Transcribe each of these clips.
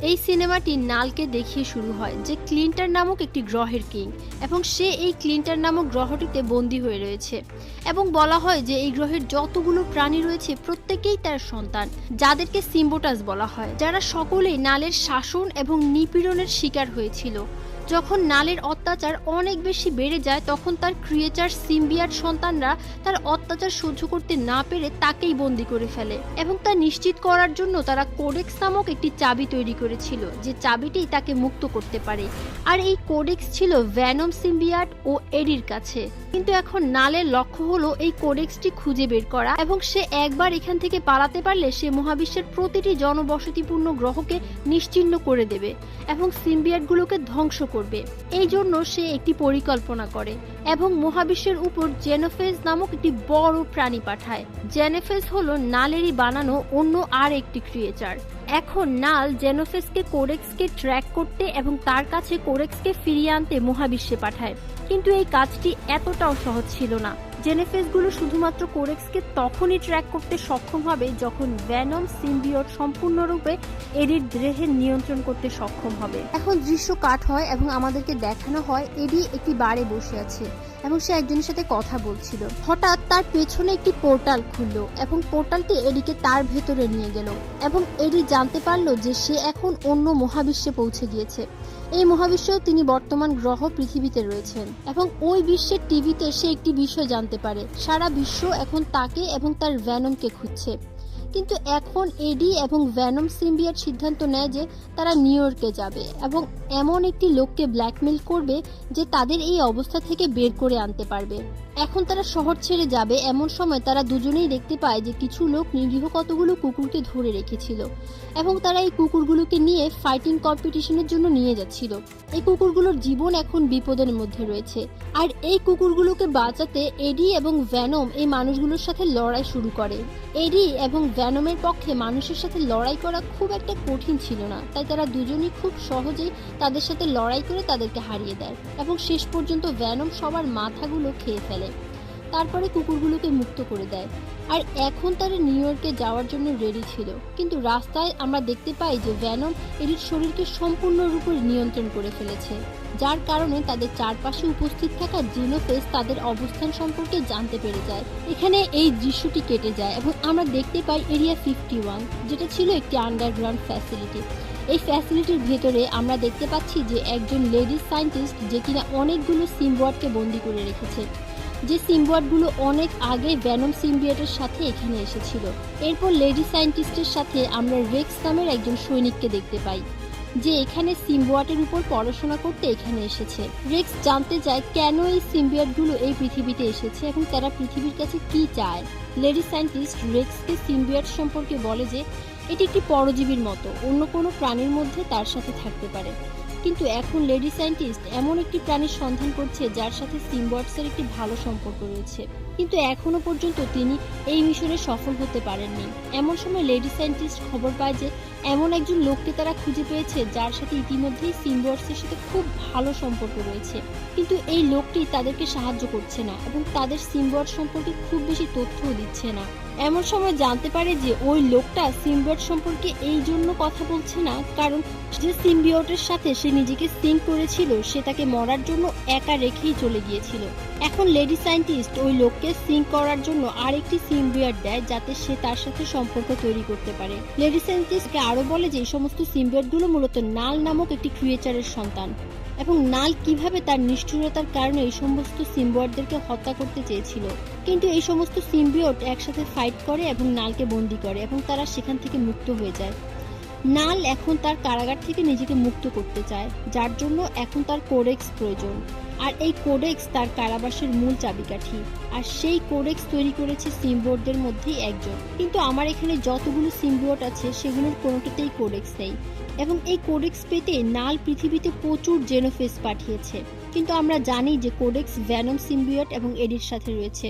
এই সিনেমাটি নালকে দেখিয়ে শুরু হয় যে ক্লিন্টার নামক একটি গ্রহের কিং এবং সে এই ক্লিন্টার নামক গ্রহটিতে বন্দী হয়ে রয়েছে এবং বলা হয় যে এই গ্রহের যতগুলো প্রাণী রয়েছে প্রত্যেকেই তার সন্তান, যাদেরকে সিম্বোটাস বলা হয়, যারা সকলেই নালের শাসন এবং নিপীড়নের শিকার হয়েছিল। যখন নালের অত্যাচার অনেক বেশি বেড়ে যায় তখন তার ক্রিয়েচার সিম্বিয়াট সন্তানরা তার অত্যাচার সহ্য করতে না পেরে তাকেই বন্দী করে ফেলে এবং তা নিশ্চিত করার জন্য তারা কোডেক্স নামক একটি চাবি তৈরি করেছিল যে চাবিটি তাকে মুক্ত করতে পারে। আর এই কোডেক্স ছিল ভ্যানম সিম্বিয়াট ও এডির কাছে। কিন্তু এখন নালের লক্ষ্য হলো এই কোডেক্সটি খুঁজে বের করা এবং সে একবার এখান থেকে পালাতে পারলে সে মহাবিশ্বের প্রতিটি জনবসতিপূর্ণ গ্রহকে নিশ্চিহ্ন করে দেবে এবং সিম্বিয়াটগুলোকে ধ্বংস করবে। এই জন্য সে একটি পরিকল্পনা করে এবং মহাবিশ্বের উপর জেনোফেজ নামক একটি বড় প্রাণী পাঠায়। জেনোফেজ হলো নালেরই বানানো অন্য আর একটি ক্রিয়েচার। এখন নাল জেনোফেজকে কোডেক্সকে ট্র্যাক করতে এবং তার কাছে কোডেক্সকে ফিরিয়ে আনতে মহাবিশ্বে পাঠায়। কিন্তু এই কাজটি এতটাও সহজ ছিল না। জেনোফেজগুলো শুধুমাত্র কোডেক্সকে তখনই ট্র্যাক করতে সক্ষম হবে যখন ভ্যানম সিম্বিয়ট সম্পূর্ণরূপে এডির দেহের নিয়ন্ত্রণ করতে সক্ষম হবে। এখন দৃশ্য কাট হয় এবং আমাদেরকে দেখানো হয় এডি একটি বারে বসে আছে এবং সে একজনের সাথে কথা বলছিল। হঠাৎ তার পেছনে একটি পোর্টাল খুলল এবং পোর্টালটি এডিকে তার ভেতরে নিয়ে গেল এবং এডি জানতে পারলো যে সে এখন অন্য মহাবিশ্বে পৌঁছে গিয়েছে। এই মহাবিশ্বেও তিনি বর্তমান গ্রহ পৃথিবীতে রয়েছেন এবং ওই বিশ্বের টিভিতে সে একটি বিষয় জানতে পারে। সারা বিশ্ব এখন তাকে এবং তার ভ্যানমকে খুঁজছে। কিন্তু এখন এডি এবং ভ্যানম সিম্বিয়াট সিদ্ধান্ত নেয় যে তারা নিউ ইয়র্কে যাবে এবং এমন একটি লোককে ব্ল্যাকমেল করবে যে তাদের এই অবস্থা থেকে বের করে আনতে পারবে। এখন তারা শহর ছেড়ে যাবে এমন সময় তারা দুজনেই দেখতে পায় যে কিছু লোক নিরীহ কতগুলো কুকুরকে ধরে রেখেছিল এবং তারা এই কুকুরগুলোকে নিয়ে ফাইটিং কম্পিটিশনের জন্য নিয়ে যাচ্ছিল। এই কুকুরগুলোর জীবন এখন বিপদের মধ্যে রয়েছে আর এই কুকুরগুলোকে বাঁচাতে এডি এবং ভ্যানম এই মানুষগুলোর সাথে লড়াই শুরু করে। এডি এবং ভ্যানমের পক্ষে মানুষের সাথে লড়াই করা খুব একটা কঠিন ছিল না, তাই তারা দুজনেই খুব সহজেই তাদের সাথে লড়াই করে তাদেরকে হারিয়ে দেয় এবং শেষ পর্যন্ত ভ্যানম সবার মাথাগুলো খেয়ে ফেলে। তারপরে কুকুরগুলোকে মুক্ত করে দেয় আর এখন তারা নিউ ইয়র্কে যাওয়ার জন্য রেডি ছিল। কিন্তু রাস্তায় আমরা দেখতে পাই যে ভ্যানম এডির শরীরকে সম্পূর্ণরূপে নিয়ন্ত্রণ করে ফেলেছে, যার কারণে তাদের চারপাশে উপস্থিত থাকা জেনোফেজ তাদের অবস্থান সম্পর্কে জানতে পেরে যায়। এখানে এই দৃশ্যটি কেটে যায় এবং আমরা দেখতে পাই এরিয়া 51, যেটা ছিল একটি আন্ডারগ্রাউন্ড ফ্যাসিলিটি। এই ফ্যাসিলিটির ভেতরে আমরা দেখতে পাচ্ছি যে একজন লেডি সায়েন্টিস্ট যে কিনা অনেকগুলো সিম্বোয়াটকে বন্দি করে রেখেছে, যে সিম্বোয়াটগুলো অনেক আগে ভ্যানম সিম্বিয়েটের সাথে এখানে এসেছিল। এরপর লেডি সায়েন্টিস্টের সাথে আমরা রেক্স নামের একজন সৈনিককে দেখতে পাই যে এখানে সিম্বোয়াটের উপর পড়াশোনা করতে এখানে এসেছে। রেক্স জানতে চায় কেন এই সিম্বিয়েটগুলো এই পৃথিবীতে এসেছে এবং তারা পৃথিবীর কাছে কি চায়। লেডি সায়েন্টিস্ট রেক্সকে সিম্বিয়েট সম্পর্কে বলে যে এটি একটি পরজীবীর মতো, অন্য কোনো প্রাণীর মধ্যে তার সাথে থাকতে পারে। কিন্তু এখন লেডি সায়েন্টিস্ট এমন একটি প্রাণীর সন্ধান করছে যার সাথে সিম্বিয়টসের একটি ভালো সম্পর্ক রয়েছে, কিন্তু এখনো পর্যন্ত তিনি এই মিশনে সফল হতে পারেননি। এমন সময় লেডি সায়েন্টিস্ট খবর পায় যে এমন একজন লোককে তারা খুঁজে পেয়েছে যার সাথে ইতিমধ্যেই সিম্বিয়টসের সাথে খুব ভালো সম্পর্ক রয়েছে, কিন্তু এই লোকটি তাদেরকে সাহায্য করছে না এবং তাদের সিম্বিয়ট সম্পর্কে খুব বেশি তথ্যও দিচ্ছে না। এমন সময় জানতে পারে যে ওই লোকটা সিম্বিয়ট সম্পর্কে এই জন্য কথা বলছে না কারণ যে সিম্বিয়টের সাথে সে নিজেকে সিঙ্ক করেছিল সে তাকে মরার জন্য একা রেখেই চলে গিয়েছিল। এখন লেডি সায়েন্টিস্ট ওই লোককে সিঙ্ক করার জন্য আরেকটি সিম্বিয়ট দেয় যাতে সে তার সাথে সম্পর্ক তৈরি করতে পারে। লেডি সায়েন্টিস্টকে আরো বলে যে এই সমস্ত সিম্বিয়টগুলো মূলত নাল নামক একটি ক্রিয়েচারের সন্তান এবং নাল কিভাবে তার নিষ্ঠুরতার কারণে এই সমস্ত সিম্বিয়টদেরকে হত্যা করতে চেয়েছিল। কিন্তু এই সমস্ত সিম্বিয়ট একসাথে ফাইট করে এবং নালকে বন্দী করে এবং তারা সেখান থেকে মুক্ত হয়ে যায়। নাল এখন তার কারাগার থেকে নিজেকে মুক্ত করতে চায়, যার জন্য এখন তার কোডেক্স প্রয়োজন। আর এই কোডেক্স তার কারাবাসের মূল চাবিকাঠি, আর সেই কোডেক্স তৈরি করেছে সিম্বিয়টদের মধ্যেই একজন। কিন্তু আমার এখানে যতগুলো সিম্বিয়ট আছে সেগুলোর কোনোটাতেই কোডেক্স নেই এবং এই কোডেক্স পেতে নাল পৃথিবীতে প্রচুর জেনোফেজ পাঠিয়েছে। কিন্তু আমরা জানি যে কোডেক্স ভ্যানম সিম্বিয়ট এবং এডির সাথে রয়েছে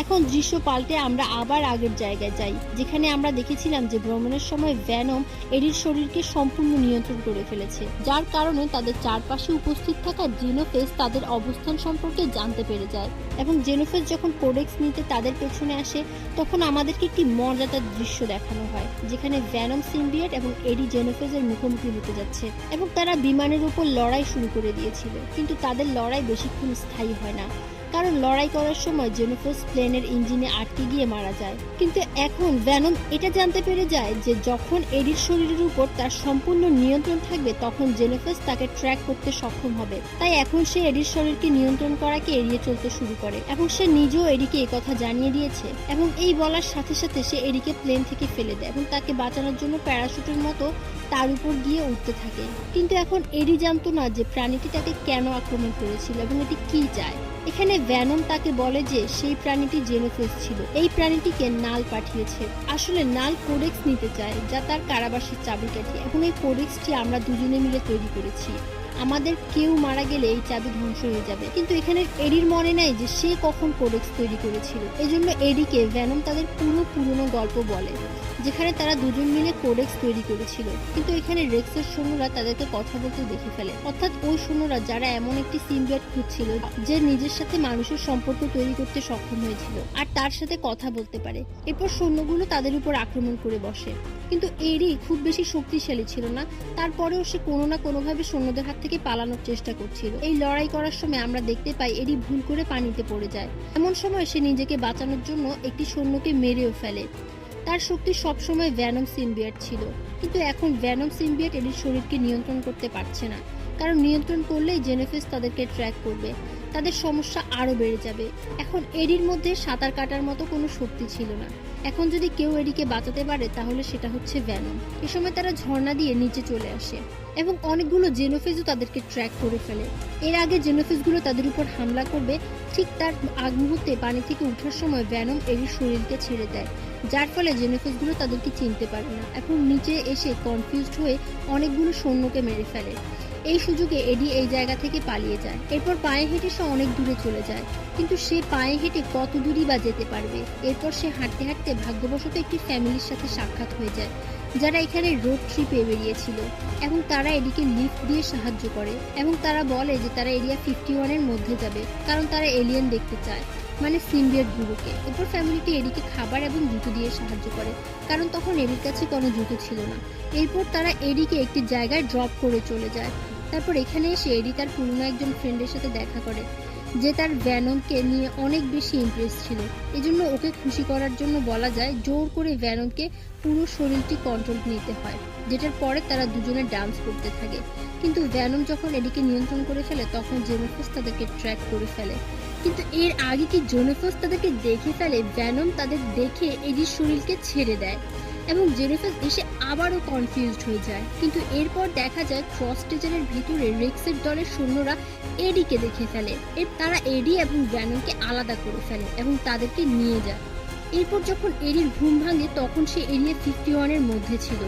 এখন দৃশ্য পাল্টে আমরা আবার আগের জায়গায় যাই, যেখানে আমরা দেখেছিলাম যে ভ্রমণের সময় ভ্যানম এডির শরীরকে সম্পূর্ণ নিয়ন্ত্রণ করে ফেলেছে, যার কারণে তাদের চারপাশে উপস্থিত থাকা জেনোফেস তাদের অবস্থান সম্পর্কে জানতে পেরে যায়। এবং জেনোফেস যখন কোডেক্স নিতে তাদের পেছনে আসে, তখন আমাদেরকে একটি মজাদার দৃশ্য দেখানো হয়, যেখানে ভ্যানম সিম্বিয়েট এবং এডি জেনোফেসের মুখোমুখি হতে যাচ্ছে এবং তারা বিমানের উপর লড়াই শুরু করে দিয়েছিল। কিন্তু তাদের লড়াই বেশিক্ষণ স্থায়ী হয় না, কারণ লড়াই করার সময় জেনোফেস প্লেনের ইঞ্জিনে আটকে গিয়ে মারা যায়। কিন্তু এখন ভ্যানম এটা জানতে পেরে যায় যে যখন এডির শরীরের উপর তার সম্পূর্ণ নিয়ন্ত্রণ থাকবে, তখন জেনোফেস তাকে ট্র্যাক করতে সক্ষম হবে। তাই এখন সে এডির শরীরকে নিয়ন্ত্রণ করাকে এড়িয়ে চলতে শুরু করে এবং সে নিজেও এডিকে একথা জানিয়ে দিয়েছে। এবং এই বলার সাথে সাথে সে এডিকে প্লেন থেকে ফেলে দেয় এবং তাকে বাঁচানোর জন্য প্যারাশুটের মতো তার উপর গিয়ে উঠতে থাকে। কিন্তু এখন এডি জানতো না যে প্রাণীটি তাকে কেন আক্রমণ করেছিল এবং এটি কি চায়। এখানে ভ্যানম তাকে বলে যে সেই প্রাণীটি জেনোফেস ছিল, এই প্রাণীটিকে নাল পাঠিয়েছে। আসলে নাল কোডেক্স নিতে চায়, যা তার কারাবাসের চাবিকাঠি। এখন এই কোডেক্সটি আমরা দুজনে মিলে তৈরি করেছি, আমাদের কেউ মারা গেলে এই চাবি ধ্বংস হয়ে যাবে। কিন্তু এখানে এডির মনে নাই যে সে কখন কোডেক্স তৈরি করেছিল। এজন্য এডিকে ভ্যানম তাদের পুরনো গল্প বলে, যেখানে তারা দুজন মিলে কোডেক্স তৈরি করেছিল। কিন্তু এখানে রেক্সের সৈন্যরা তাদেরকে কথা বলতে দেখে ফেলে, অর্থাৎ ওই সৈন্যরা যারা এমন একটি সিম্বিয়েট খুঁজছিল যে নিজের সাথে মানুষের সম্পর্ক তৈরি করতে সক্ষম হয়েছিল আর তার সাথে কথা বলতে পারে। এরপর সৈন্যগুলো তাদের উপর আক্রমণ করে বসে। কিন্তু এডি খুব বেশি শক্তিশালী ছিল না, তারপরেও সে কোনো না কোনোভাবে সৈন্যদের হাত থেকে পালানোর চেষ্টা করছিল। এই লড়াই করার সময় আমরা দেখতে পাই এডি ভুল করে পানিতে পড়ে যায়। এমন সময় সে নিজেকে বাঁচানোর জন্য একটি সৈন্যকে মেরেও ফেলে। তার শক্তি সবসময় ভ্যানম সিম্বিয়েট ছিল, কিন্তু এখন ভ্যানম সিম্বিয়েট এডির শরীরকে নিয়ন্ত্রণ করতে পারছে না, কারণ নিয়ন্ত্রণ করলেই জেনোফেস তাদেরকে ট্র্যাক করবে, তাদের সমস্যা আরো বেড়ে যাবে। এখন এডির মধ্যে সাঁতার কাটার মতো কোনো শক্তি ছিল না। এখন যদি কেউ এডিকে বাঁচাতে পারে তাহলে সেটা হচ্ছে ভ্যানম। এ সময় তারা ঝর্ণা দিয়ে নিচে চলে আসে এবং অনেকগুলো জেনোফেসও তাদেরকে ট্র্যাক করে ফেলে। এর আগে জেনোফেসগুলো তাদের উপর হামলা করবে, ঠিক তার আগ মুহূর্তে পানি থেকে ওঠার সময় ভ্যানম এডির শরীরকে ছেড়ে দেয়, যার ফলে জেনোফেসগুলো তাদেরকে চিনতে পারে না। এখন নিচে এসে কনফিউজড হয়ে অনেকগুলো সৈন্যকে মেরে ফেলে। এই সুযোগে এডি এই জায়গা থেকে পালিয়ে যায়। এরপর পায়ে হেঁটে সে অনেক দূরে চলে যায়, কিন্তু সে পায়ে হেঁটে কত দূরই বা যেতে পারবে। এরপর সে হাঁটতে হাঁটতে ভাগ্যবশত একটি ফ্যামিলির সাথে সাক্ষাৎ হয়ে যায়, যারা এখানে রোড ট্রিপে বেরিয়েছিল এবং তারা এডিকে লিফট দিয়ে সাহায্য করে এবং তারা বলে যে তারা এরিয়া 51-এর মধ্যে যাবে, কারণ তারা এলিয়েন দেখতে চায়, মানে সিম্বিয়েট গুলোকে। এরপর ফ্যামিলিটি এডিকে খাবার এবং জুতো দিয়ে সাহায্য করে, কারণ তখন এডির কাছে কোনো জুতো ছিল না। এরপর তারা এডিকে একটি জায়গায় ড্রপ করে চলে যায়। তারপর এখানে এসে এডি তার পুরনো একজন ফ্রেন্ডের সাথে দেখা করে, যে তার ভ্যানমকে নিয়ে অনেক বেশি ইমপ্রেস ছিল। এজন্য ওকে খুশি করার জন্য বলা যায় জোর করে ভ্যানমকে পুরো শরীরটি কন্ট্রোল নিতে হয়, যেটার পরে তারা দুজনে ডান্স করতে থাকে। কিন্তু ভ্যানম যখন এডিকে নিয়ন্ত্রণ করে ফেলে, তখন জেনোফেস তাদেরকে ট্র্যাক করে ফেলে। কিন্তু এর আগে কি জেনোফেস তাদেরকে দেখে ফেলে, ভ্যানম তাদের দেখে এডির শরীরকে ছেড়ে দেয় এবং জেনোফেস এসে আবারও কনফিউজড হয়ে যায়। কিন্তু এরপর দেখা যায় ক্রস স্টেশনের ভিতরে রেক্সের দলের সৈন্যরা এডিকে দেখে ফেলে। তারা এডি এবং ভ্যানমকে আলাদা করে ফেলে এবং তাদেরকে নিয়ে যায়। এরপর যখন এডির ঘুম ভাঙে, তখন সে এরিয়া 51-এর মধ্যে ছিল।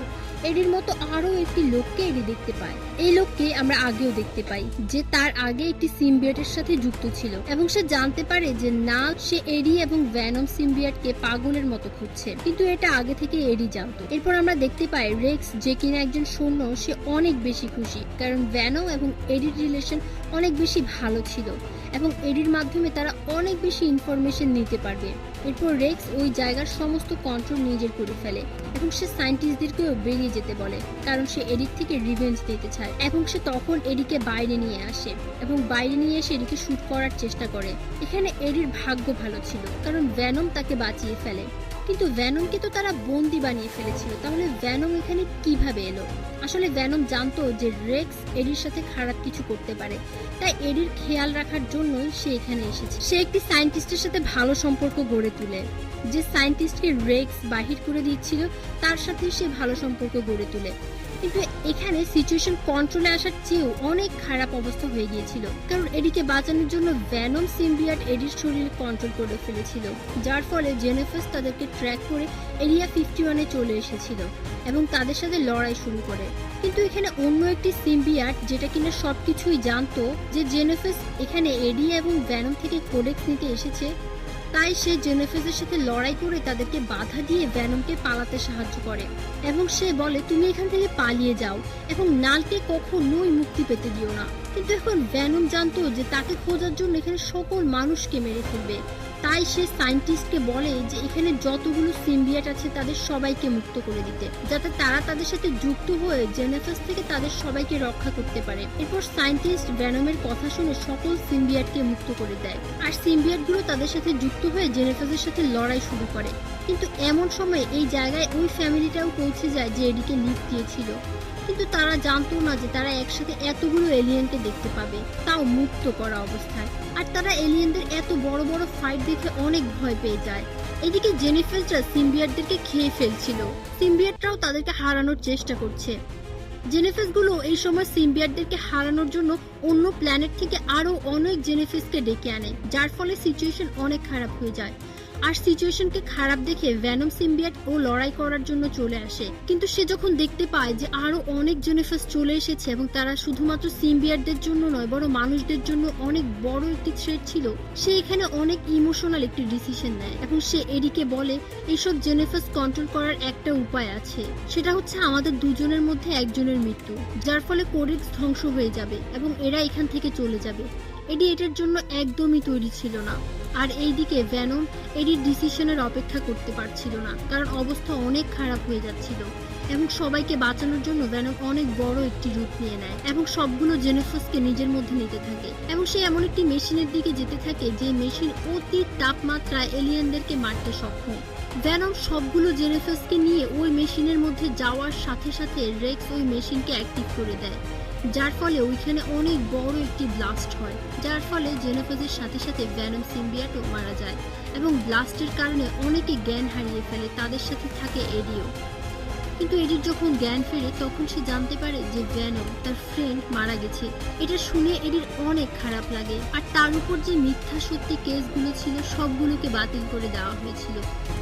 এডির মতো আরো একটি লোককে এডি দেখতে পায়। এই লোককে আমরা আগেও দেখতে পাই, যে তার আগে একটি সিম্বিয়েটের সাথে যুক্ত ছিল এবং সে জানতে পারে যে না, সে এডি এবং ভ্যানম সিম্বিয়েটকে পাগলের মতো খুঁজছে, কিন্তু এটা আগে থেকে এডি জানতো। এরপর আমরা দেখতে পাই রেক্স, যে কিনা একজন সৈন্য, সে অনেক বেশি খুশি, কারণ ভ্যানম এবং এডির রিলেশন অনেক বেশি ভালো ছিল এবং এডির মাধ্যমে তারা অনেক বেশি ইনফরমেশন নিতে পারবে। এরপর রেক্স ওই জায়গার সমস্ত কন্ট্রোল নিজের করে ফেলে এবং সে সায়েন্টিস্টদেরকেও বেরিয়ে যেতে বলে, কারণ সে এডির থেকে রিভেঞ্জ নিতে চায়। এবং সে তখন এডিকে বাইরে নিয়ে আসে এবং বাইরে নিয়ে এসে এডিকে শুট করার চেষ্টা করে। এখানে এডির ভাগ্য ভালো ছিল, কারণ ভ্যানম তাকে বাঁচিয়ে ফেলে। কিন্তু ভ্যানমকে তো তারা বন্দি বানিয়ে ফেলেছিল, তাহলে ভ্যানম এখানে কিভাবে এলো? আসলে ভ্যানম জানতো যে রেক্স এডির সাথে খারাপ কিছু করতে পারে, তাই এডির খেয়াল রাখার জন্যই সে এখানে এসেছে। সে একটি সায়েন্টিস্টের সাথে ভালো সম্পর্ক গড়ে তোলে, যে সায়েন্টিস্টকে রেক্স বাহির করে দিচ্ছিল তার সাথে সে ভালো সম্পর্ক গড়ে তোলে। কিন্তু এখানে সিচুয়েশন কন্ট্রোলে আসার চেয়েও অনেক খারাপ অবস্থা হয়ে গিয়েছিল, কারণ এডিকে বাঁচানোর জন্য ভ্যানম সিম্বিয়েট এডির শরীর কন্ট্রোল করে ফেলেছিল, যার ফলে জেনোফেস তাদেরকে ট্র্যাক করে এরিয়া 51-এ চলে এসেছিল এবং তাদের সাথে লড়াই শুরু করে। কিন্তু এখানে অন্য একটি সিম্বিয়েট, যেটা কিনা সবকিছুই জানতো, যে জেনোফেস এখানে এডি এবং ভ্যানম থেকে কোডেক্স নিতে এসেছে, তাই সে জেনেফাসের সাথে লড়াই করে তাদেরকে বাধা দিয়ে ভ্যানমকে পালাতে সাহায্য করে এবং সে বলে তুমি এখান থেকে পালিয়ে যাও এবং নালকে কখনোই মুক্তি পেতে দিও না। কিন্তু এখন ভ্যানম জানতো যে তাকে খোঁজার জন্য এখানে সকল মানুষকে মেরে ফেলবে। তাই সে সায়েন্টিস্টকে বলে যে এখানে যতগুলো সিম্বিয়েট আছে তাদের সবাইকে মুক্ত করে দিতে, যাতে তারা তাদের সাথে যুক্ত হয়ে জেনেফাস থেকে তাদের সবাইকে রক্ষা করতে পারে। এরপর সায়েন্টিস্ট ভ্যানমের কথা শুনে সকল সিম্বিয়েটকে মুক্ত করে দেয় আর সিম্বিয়েটগুলো তাদের সাথে যুক্ত হয়ে জেনেফাসের সাথে লড়াই শুরু করে। কিন্তু এমন সময় এই জায়গায় ওই ফ্যামিলিটাও পৌঁছে যায় যে এডিকে লিফট দিয়েছিল, কিন্তু তারা জানতো না যে তারা একসাথে এতগুলো এলিয়েনকে দেখতে পাবে, তাও মুক্ত করা অবস্থায়। আর তারা এলিয়েনদের এত বড় বড় ফাইট দেখে অনেক ভয় পেয়ে যায়। এদিকে জেনিফাসরা সিম্বিয়েটদেরকে খেয়ে ফেলছিল, সিম্বিয়েটরাও তাদেরকে হারানোর চেষ্টা করছে। জেনিফাসগুলো এই সময় সিম্বিয়েটদেরকে হারানোর জন্য অন্য প্ল্যানেট থেকে আরো অনেক জেনিফাসকে ডেকে আনে, যার ফলে সিচুয়েশন অনেক খারাপ হয়ে যায়। আর সিচুয়েশনকে খারাপ দেখে ভ্যানম সিম্বিয়েট ও লড়াই করার জন্য চলে আসে, কিন্তু সে যখন দেখতে পায় যে আরো অনেক জেনিফাস চলে এসেছে এবং তারা শুধুমাত্র সিম্বিয়েটদের জন্য নয় বড় মানুষদের জন্য অনেক বড় একটি থ্রেট ছিল, সে এখানে অনেক ইমোশনাল একটি ডিসিশন নেয় এবং সে এডিকে বলে এইসব জেনিফাস কন্ট্রোল করার একটা উপায় আছে, সেটা হচ্ছে আমাদের দুজনের মধ্যে একজনের মৃত্যু, যার ফলে কোডেক্স ধ্বংস হয়ে যাবে এবং এরা এখান থেকে চলে যাবে। এডি এটার জন্য একদমই তৈরি ছিল না। আর এইদিকে ভ্যানম এডির ডিসিশনের অপেক্ষা করতে পারছিল না, কারণ অবস্থা অনেক খারাপ হয়ে যাচ্ছিল এবং সবাইকে বাঁচানোর জন্য ভ্যানম অনেক বড় একটি রূপ নিয়ে নেয় এবং সবগুলো জেনেফাসকে নিজের মধ্যে নিতে থাকে এবং সে এমন একটি মেশিনের দিকে যেতে থাকে যে মেশিন অতি তাপমাত্রায় এলিয়েনদেরকে মারতে সক্ষম। ভ্যানম সবগুলো জেনেফাসকে নিয়ে ওই মেশিনের মধ্যে যাওয়ার সাথে সাথে রেক্স ওই মেশিনকে অ্যাক্টিভ করে দেয়, যার ফলে ওইখানে অনেক বড় একটি ব্লাস্ট হয়, যার ফলে জেনেফাসের সাথে সাথে ভ্যানম সিম্বিয়েটও মারা যায় এবং ব্লাস্টের কারণে অনেকে জ্ঞান হারিয়ে ফেলে, তাদের সাথে থাকে এডিও। কিন্তু এডির যখন জ্ঞান ফেরে তখন সে জানতে পারে যে ভ্যানম তার ফ্রেন্ড মারা গেছে। এটা শুনে এডির অনেক খারাপ লাগে, আর তার উপর যে মিথ্যা সত্যি কেসগুলো ছিল সবগুলোকে বাতিল করে দেওয়া হয়েছিল।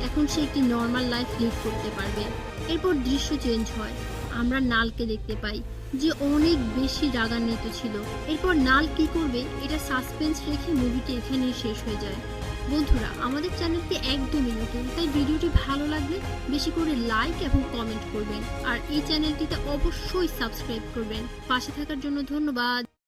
এখন সে একটি নর্মাল লাইফ লিড করতে পারবে। এরপর দৃশ্য চেঞ্জ হয়, আমরা নালকে দেখতে পাই যে অনেক বেশি রাগান্বিত ছিল। এরপর নাল কি করবে এটা সাসপেন্স রেখে মুভিটি এখানেই শেষ হয়ে যায়। বন্ধুরা, আমাদের চ্যানেলটি একদমই নতুন, তাই ভিডিওটি ভালো লাগলে বেশি করে লাইক এবং কমেন্ট করবেন আর এই চ্যানেলটিতে অবশ্যই সাবস্ক্রাইব করবেন। পাশে থাকার জন্য ধন্যবাদ।